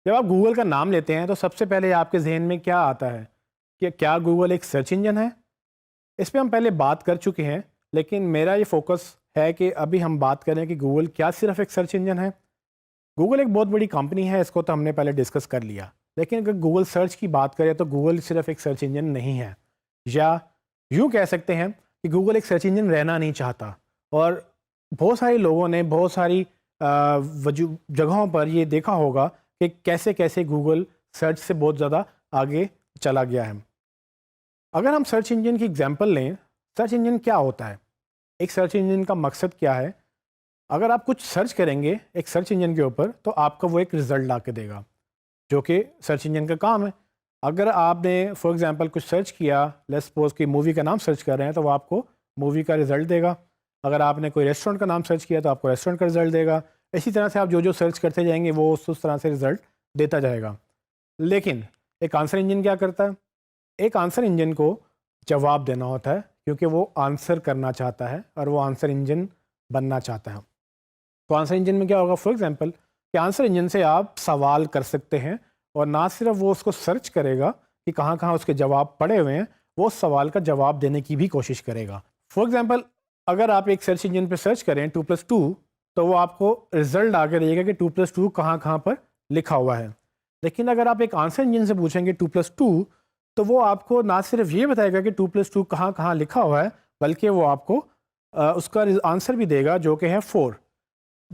جب آپ گوگل کا نام لیتے ہیں تو سب سے پہلے آپ کے ذہن میں کیا آتا ہے کہ کیا گوگل ایک سرچ انجن ہے؟ اس پہ ہم پہلے بات کر چکے ہیں، لیکن میرا یہ فوکس ہے کہ ابھی ہم بات کریں کہ گوگل کیا صرف ایک سرچ انجن ہے؟ گوگل ایک بہت بڑی کمپنی ہے، اس کو تو ہم نے پہلے ڈسکس کر لیا، لیکن اگر گوگل سرچ کی بات کریں تو گوگل صرف ایک سرچ انجن نہیں ہے، یا یوں کہہ سکتے ہیں کہ گوگل ایک سرچ انجن رہنا نہیں چاہتا۔ اور بہت سارے لوگوں نے بہت ساری جگہوں پر یہ دیکھا ہوگا کہ کیسے کیسے گوگل سرچ سے بہت زیادہ آگے چلا گیا ہے۔ اگر ہم سرچ انجن کی اگزامپل لیں، سرچ انجن کیا ہوتا ہے؟ ایک سرچ انجن کا مقصد کیا ہے؟ اگر آپ کچھ سرچ کریں گے ایک سرچ انجن کے اوپر تو آپ کو وہ ایک رزلٹ لا کے دے گا، جو کہ سرچ انجن کا کام ہے۔ اگر آپ نے فار ایگزامپل کچھ سرچ کیا، لیٹس سپوز کہ مووی کا نام سرچ کر رہے ہیں تو وہ آپ کو مووی کا رزلٹ دے گا۔ اگر آپ نے کوئی ریسٹورنٹ کا نام سرچ کیا تو آپ کو ریسٹورنٹ کا رزلٹ دے گا۔ اسی طرح سے آپ جو سرچ کرتے جائیں گے وہ اس طرح سے رزلٹ دیتا جائے گا۔ لیکن ایک آنسر انجن کیا کرتا ہے؟ ایک آنسر انجن کو جواب دینا ہوتا ہے، کیونکہ وہ آنسر کرنا چاہتا ہے اور وہ آنسر انجن بننا چاہتا ہے۔ تو آنسر انجن میں کیا ہوگا؟ فار ایگزامپل کہ آنسر انجن سے آپ سوال کر سکتے ہیں، اور نہ صرف وہ اس کو سرچ کرے گا کہ کہاں کہاں اس کے جواب پڑے ہوئے ہیں، وہ اس سوال کا جواب دینے کی بھی کوشش کرے گا۔ فار ایگزامپل اگر آپ ایک سرچ انجن پہ سرچ کریں 2+2 تو وہ آپ کو رزلٹ آ کے دے گا کہ 2+2 کہاں کہاں پر لکھا ہوا ہے۔ لیکن اگر آپ ایک آنسر انجن سے پوچھیں گے 2+2 تو وہ آپ کو نہ صرف یہ بتائے گا کہ 2+2 کہاں کہاں لکھا ہوا ہے، بلکہ وہ آپ کو اس کا آنسر بھی دے گا جو کہ ہے 4۔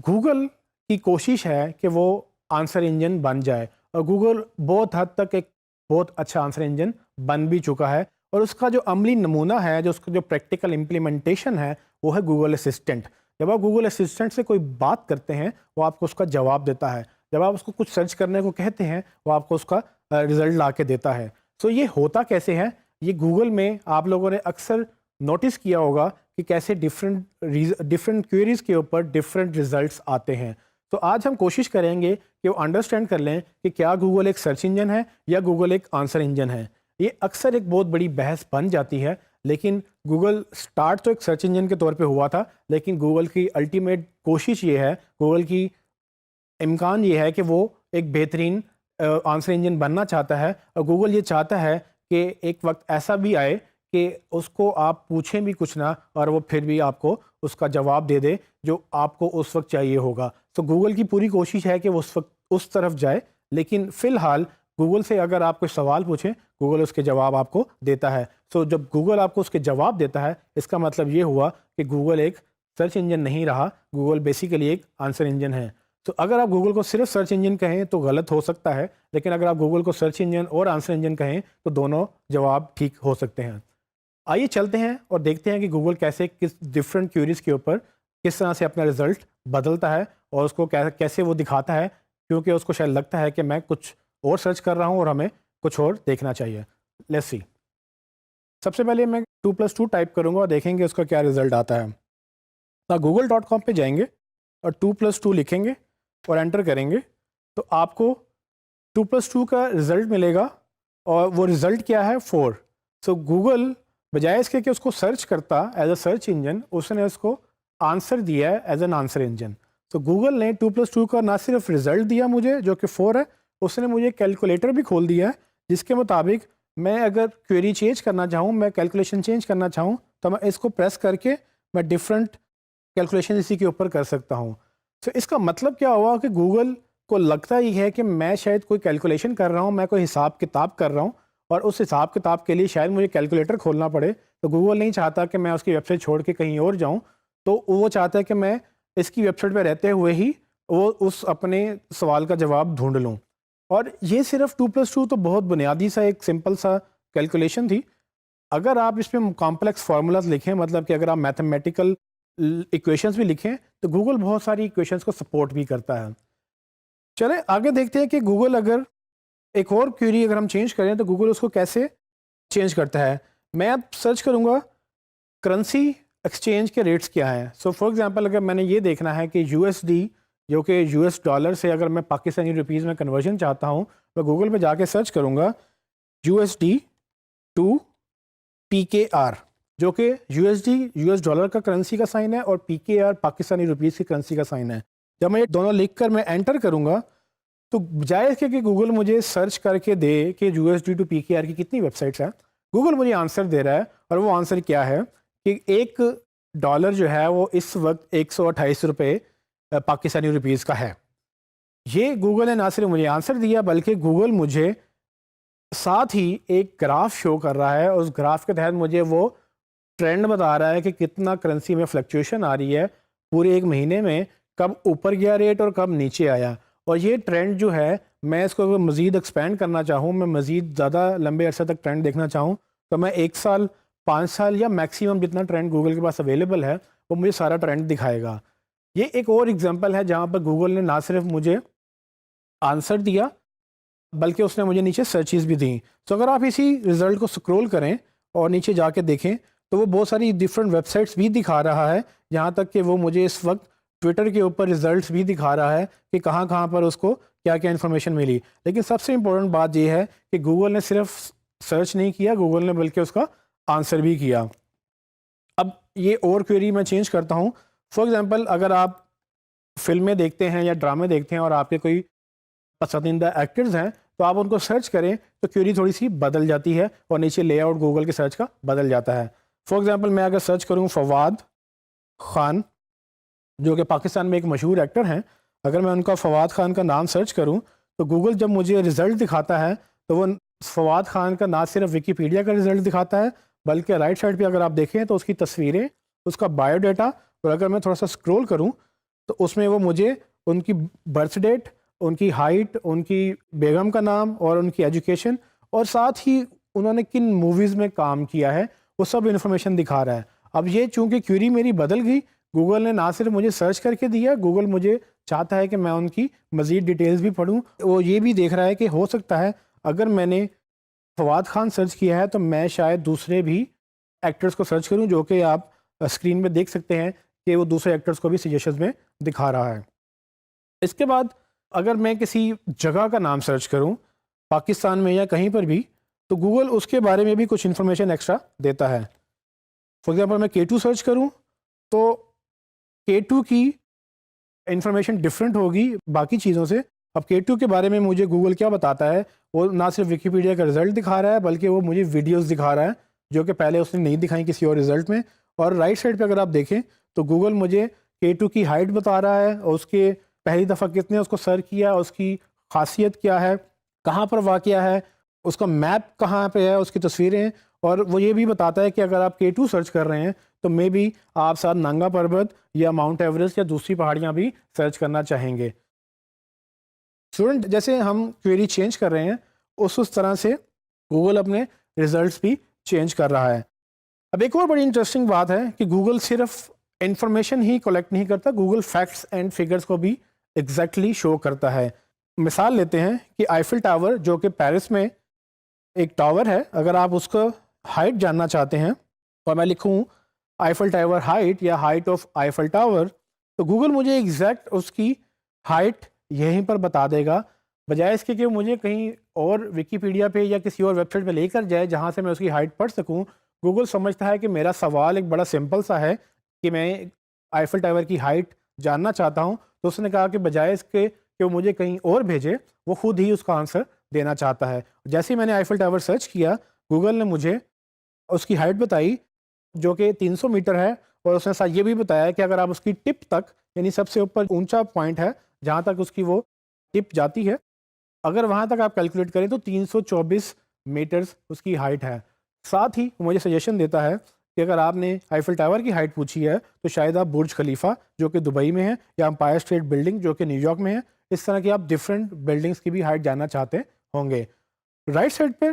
گوگل کی کوشش ہے کہ وہ آنسر انجن بن جائے، اور گوگل بہت حد تک ایک بہت اچھا آنسر انجن بن بھی چکا ہے، اور اس کا جو عملی نمونہ ہے، جو اس کا جو پریکٹیکل امپلیمنٹیشن ہے، وہ ہے گوگل اسسٹنٹ۔ جب آپ گوگل اسسٹنٹ سے کوئی بات کرتے ہیں وہ آپ کو اس کا جواب دیتا ہے، جب آپ اس کو کچھ سرچ کرنے کو کہتے ہیں وہ آپ کو اس کا رزلٹ لا کے دیتا ہے۔ سو یہ ہوتا کیسے ہے؟ یہ گوگل میں آپ لوگوں نے اکثر نوٹس کیا ہوگا کہ کیسے ڈفرینٹ کوئریز کے اوپر ڈفرینٹ ریزلٹس آتے ہیں۔ تو آج ہم کوشش کریں گے کہ وہ انڈرسٹینڈ کر لیں کہ کیا گوگل ایک سرچ انجن ہے یا گوگل ایک آنسر انجن ہے۔ یہ اکثر ایک بہت بڑی بحث بن جاتی ہے، لیکن گوگل سٹارٹ تو ایک سرچ انجن کے طور پہ ہوا تھا، لیکن گوگل کی الٹیمیٹ کوشش یہ ہے، گوگل کی امکان یہ ہے کہ وہ ایک بہترین آنسر انجن بننا چاہتا ہے، اور گوگل یہ چاہتا ہے کہ ایک وقت ایسا بھی آئے کہ اس کو آپ پوچھیں بھی کچھ نہ اور وہ پھر بھی آپ کو اس کا جواب دے دے جو آپ کو اس وقت چاہیے ہوگا۔ تو گوگل کی پوری کوشش ہے کہ وہ اس وقت اس طرف جائے، لیکن فی الحال گوگل سے اگر آپ کوئی سوال پوچھیں گوگل اس کے جواب آپ کو دیتا ہے۔ سو جب گوگل آپ کو اس کے جواب دیتا ہے اس کا مطلب یہ ہوا کہ گوگل ایک سرچ انجن نہیں رہا، گوگل بیسیکلی ایک آنسر انجن ہے۔ تو اگر آپ گوگل کو صرف سرچ انجن کہیں تو غلط ہو سکتا ہے، لیکن اگر آپ گوگل کو سرچ انجن اور آنسر انجن کہیں تو دونوں جواب ٹھیک ہو سکتے ہیں۔ آئیے چلتے ہیں اور دیکھتے ہیں کہ گوگل کیسے کس ڈفرینٹ کیوریز کے اوپر کس طرح سے اپنا رزلٹ بدلتا ہے، اور اس کو کیسے وہ دکھاتا ہے، کیونکہ اس کو شاید لگتا ہے کہ میں کچھ اور سرچ کر رہا ہوں اور ہمیں کچھ اور دیکھنا چاہیے۔ Let's see. سب سے پہلے میں 2+2 ٹائپ کروں گا اور دیکھیں گے اس کا کیا رزلٹ آتا ہے۔ google.com پہ جائیں گے اور 2+2 لکھیں گے اور انٹر کریں گے تو آپ کو 2+2 کا رزلٹ ملے گا، اور وہ رزلٹ کیا ہے؟ 4۔ سو گوگل بجائے اس کے کہ اس کو سرچ کرتا ایز اے سرچ انجن، اس نے اس کو آنسر دیا ہے ایز این آنسر انجن۔ تو گوگل نے 2+2 کا نہ صرف رزلٹ دیا مجھے جو کہ 4 ہے، اس نے مجھے کیلکولیٹر بھی کھول دیا ہے جس کے مطابق میں اگر کوئری چینج کرنا چاہوں، میں کیلکولیشن چینج کرنا چاہوں تو میں اس کو پریس کر کے میں ڈفرینٹ کیلکولیشن اسی کے اوپر کر سکتا ہوں۔ تو اس کا مطلب کیا ہوا کہ گوگل کو لگتا ہی ہے کہ میں شاید کوئی کیلکولیشن کر رہا ہوں، میں کوئی حساب کتاب کر رہا ہوں، اور اس حساب کتاب کے لیے شاید مجھے کیلکولیٹر کھولنا پڑے، تو گوگل نہیں چاہتا کہ میں اس کی ویب سائٹ چھوڑ کے کہیں اور جاؤں، تو وہ چاہتا ہے کہ میں اس کی ویب سائٹ پہ رہتے ہوئے ہی وہ اس اپنے سوال کا جواب ڈھونڈ لوں۔ اور یہ صرف 2+2 تو بہت بنیادی سا ایک سمپل سا کیلکولیشن تھی۔ اگر آپ اس میں کمپلیکس فارمولاز لکھیں، مطلب کہ اگر آپ میتھمیٹیکل ایکویشنز بھی لکھیں تو گوگل بہت ساری ایکویشنز کو سپورٹ بھی کرتا ہے۔ چلیں آگے دیکھتے ہیں کہ گوگل اگر ایک اور کیوری اگر ہم چینج کریں تو گوگل اس کو کیسے چینج کرتا ہے۔ میں اب سرچ کروں گا کرنسی ایکسچینج کے ریٹس کیا ہیں۔ سو فار ایگزامپل اگر میں نے یہ دیکھنا ہے کہ USD جو کہ US ڈالر سے اگر میں پاکستانی روپیز میں کنورژن چاہتا ہوں تو گوگل پہ جا کے سرچ کروں گا USD ٹو PKR، جو کہ USD US ڈالر کا کرنسی کا سائن ہے اور PKR پاکستانی روپیز کی کرنسی کا سائن ہے۔ جب میں یہ دونوں لکھ کر میں انٹر کروں گا تو بجائے اس کے کہ گوگل مجھے سرچ کر کے دے کہ USD ٹو PKR کی کتنی ویب سائٹس ہیں، گوگل مجھے آنسر دے رہا ہے، اور وہ آنسر کیا ہے کہ $1 جو ہے وہ اس وقت 128 روپے پاکستانی روپیز کا ہے۔ یہ گوگل نے نہ صرف مجھے آنسر دیا، بلکہ گوگل مجھے ساتھ ہی ایک گراف شو کر رہا ہے، اور اس گراف کے تحت مجھے وہ ٹرینڈ بتا رہا ہے کہ کتنا کرنسی میں فلکچویشن آ رہی ہے پورے ایک مہینے میں، کب اوپر گیا ریٹ اور کب نیچے آیا۔ اور یہ ٹرینڈ جو ہے، میں اس کو اگر مزید ایکسپینڈ کرنا چاہوں، میں مزید زیادہ لمبے عرصے تک ٹرینڈ دیکھنا چاہوں، تو میں 1 سال، 5 سال یا میکسیمم جتنا ٹرینڈ گوگل کے پاس اویلیبل ہے وہ مجھے سارا ٹرینڈ دکھائے گا۔ یہ ایک اور ایگزامپل ہے جہاں پر گوگل نے نہ صرف مجھے آنسر دیا بلکہ اس نے مجھے نیچے سرچز بھی دیں۔ تو اگر آپ اسی رزلٹ کو سکرول کریں اور نیچے جا کے دیکھیں تو وہ بہت ساری ڈفرینٹ ویب سائٹس بھی دکھا رہا ہے، یہاں تک کہ وہ مجھے اس وقت ٹویٹر کے اوپر رزلٹس بھی دکھا رہا ہے کہ کہاں کہاں پر اس کو کیا کیا انفارمیشن ملی۔ لیکن سب سے امپورٹنٹ بات یہ ہے کہ گوگل نے صرف سرچ نہیں کیا، گوگل نے بلکہ اس کا آنسر بھی کیا۔ اب یہ اور کوئری میں چینج کرتا ہوں۔ فار ایگزامپل، اگر آپ فلمیں دیکھتے ہیں یا ڈرامے دیکھتے ہیں اور آپ کے کوئی پسندیدہ ایکٹرز ہیں تو آپ ان کو سرچ کریں تو کوئری تھوڑی سی بدل جاتی ہے اور نیچے لے آؤٹ گوگل کے سرچ کا بدل جاتا ہے۔ فار ایگزامپل، میں اگر سرچ کروں فواد خان، جو کہ پاکستان میں ایک مشہور ایکٹر ہیں، اگر میں ان کا فواد خان کا نام سرچ کروں تو گوگل جب مجھے رزلٹ دکھاتا ہے تو وہ فواد خان کا نہ صرف ویکیپیڈیا کا رزلٹ دکھاتا ہے بلکہ رائٹ سائڈ پہ اگر آپ دیکھیں تو اس کی تصویریں، اس کا بایو ڈیٹا، اور اگر میں تھوڑا سا اسکرول کروں تو اس میں وہ مجھے ان کی برتھ ڈیٹ، ان کی ہائٹ، ان کی بیگم کا نام اور ان کی ایجوکیشن، اور ساتھ ہی انہوں نے کن موویز میں کام کیا ہے، وہ سب انفارمیشن دکھا رہا ہے۔ اب یہ چونکہ کوئری میری بدل گئی، گوگل نے نہ صرف مجھے سرچ کر کے دیا، گوگل مجھے چاہتا ہے کہ میں ان کی مزید ڈیٹیلز بھی پڑھوں۔ وہ یہ بھی دیکھ رہا ہے کہ ہو سکتا ہے اگر میں نے فواد خان سرچ کیا ہے تو میں شاید دوسرے بھی ایکٹرز کو سرچ کروں، جو کہ آپ اسکرین پہ دیکھ سکتے ہیں کہ وہ دوسرے ایکٹرز کو بھی سجیشنز میں دکھا رہا ہے۔ اس کے بعد اگر میں کسی جگہ کا نام سرچ کروں پاکستان میں یا کہیں پر بھی، تو گوگل اس کے بارے میں بھی کچھ انفارمیشن ایکسٹرا دیتا ہے۔ فار ایگزامپل، میں K2 سرچ کروں تو K2 کی انفارمیشن ڈفرینٹ ہوگی باقی چیزوں سے۔ اب K2 کے بارے میں مجھے گوگل کیا بتاتا ہے، وہ نہ صرف ویکیپیڈیا کا رزلٹ دکھا رہا ہے بلکہ وہ مجھے ویڈیوز دکھا رہا ہے جو کہ پہلے اس نے نہیں دکھائیں کسی اور رزلٹ میں۔ اور رائٹ سائڈ پہ اگر آپ دیکھیں تو گوگل مجھے K2 کی ہائٹ بتا رہا ہے، اور اس کے پہلی دفعہ کتنے اس کو سرچ کیا، اس کی خاصیت کیا ہے، کہاں پر واقع ہے، اس کا میپ کہاں پہ ہے، اس کی تصویریں، اور وہ یہ بھی بتاتا ہے کہ اگر آپ K2 سرچ کر رہے ہیں تو مے بی آپ ساتھ ننگا پربت یا ماؤنٹ ایوریسٹ یا دوسری پہاڑیاں بھی سرچ کرنا چاہیں گے۔ اسٹوڈنٹ، جیسے ہم کوئری چینج کر رہے ہیں اس طرح سے گوگل اپنے ریزلٹس بھی چینج کر رہا ہے۔ اب ایک اور بڑی انٹرسٹنگ بات ہے کہ گوگل صرف انفارمیشن ہی کلیکٹ نہیں کرتا، گوگل فیکٹس اینڈ فگرز کو بھی ایگزیکٹلی شو کرتا ہے۔ مثال لیتے ہیں کہ آئیفل ٹاور، جو کہ پیرس میں ایک ٹاور ہے، اگر آپ اس کو ہائٹ جاننا چاہتے ہیں اور میں لکھوں آئیفل ٹاور ہائٹ یا ہائٹ آف آئیفل ٹاور، تو گوگل مجھے ایگزیکٹ اس کی ہائٹ یہیں پر بتا دے گا، بجائے اس کے کہ مجھے کہیں اور ویکیپیڈیا پہ یا کسی اور ویب سائٹ پہ لے کر جائے جہاں سے میں اس کی ہائٹ پڑھ سکوں۔ گوگل سمجھتا ہے کہ میرا سوال ایک بڑا سمپل سا ہے کہ میں آئیفل ٹاور کی ہائٹ جاننا چاہتا ہوں، تو اس نے کہا کہ بجائے اس کے کہ وہ مجھے کہیں اور بھیجے، وہ خود ہی اس کا آنسر دینا چاہتا ہے۔ جیسے ہی میں نے آئیفل ٹاور سرچ کیا، گوگل نے مجھے اس کی ہائٹ بتائی جو کہ 300 میٹر ہے، اور اس نے ساتھ یہ بھی بتایا کہ اگر آپ اس کی ٹپ تک، یعنی سب سے اوپر اونچا پوائنٹ ہے جہاں تک اس کی وہ ٹپ جاتی ہے، اگر وہاں تک آپ کیلکولیٹ کریں تو 324 میٹرز اس کی ہائٹ ہے۔ ساتھ ہی وہ مجھے سجیشن دیتا ہے کہ اگر آپ نے آئیفل ٹاور کی ہائٹ پوچھی ہے تو شاید آپ برج خلیفہ جو کہ دبئی میں ہے، یا امپائر اسٹیٹ بلڈنگ جو کہ نیو یارک میں ہے، اس طرح کی آپ ڈفرینٹ بلڈنگس کی بھی ہائٹ جاننا چاہتے ہوں گے۔ رائٹ سائڈ پہ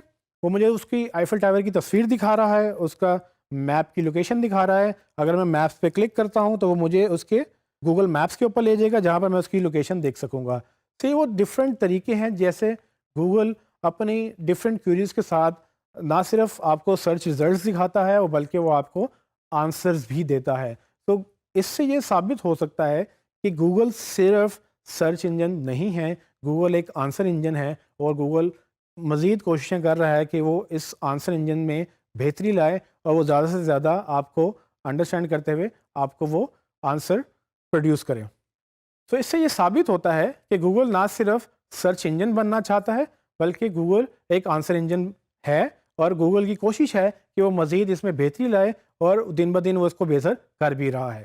وہ مجھے اس کی آئیفل ٹاور کی تصویر دکھا رہا ہے، اس کا میپ کی لوکیشن دکھا رہا ہے۔ اگر میں میپس پہ کلک کرتا ہوں تو وہ مجھے اس کے گوگل میپس کے اوپر لے جائے گا جہاں پر میں اس کی لوکیشن دیکھ سکوں گا۔ تو یہ وہ ڈفرینٹ طریقے ہیں جیسے گوگل اپنی ڈفرینٹ کوئریز کے ساتھ نہ صرف آپ کو سرچ ریزلٹس دکھاتا ہے بلکہ وہ آپ کو آنسرز بھی دیتا ہے۔ تو اس سے یہ ثابت ہو سکتا ہے کہ گوگل صرف سرچ انجن نہیں ہے، گوگل ایک آنسر انجن ہے، اور گوگل مزید کوششیں کر رہا ہے کہ وہ اس آنسر انجن میں بہتری لائے اور وہ زیادہ سے زیادہ آپ کو انڈرسٹینڈ کرتے ہوئے آپ کو وہ آنسر پروڈیوس کرے۔ تو اس سے یہ ثابت ہوتا ہے کہ گوگل نہ صرف سرچ انجن بننا چاہتا ہے بلکہ گوگل ایک آنسر انجن ہے، اور گوگل کی کوشش ہے کہ وہ مزید اس میں بہتری لائے اور دن بدن وہ اس کو بہتر کر بھی رہا ہے۔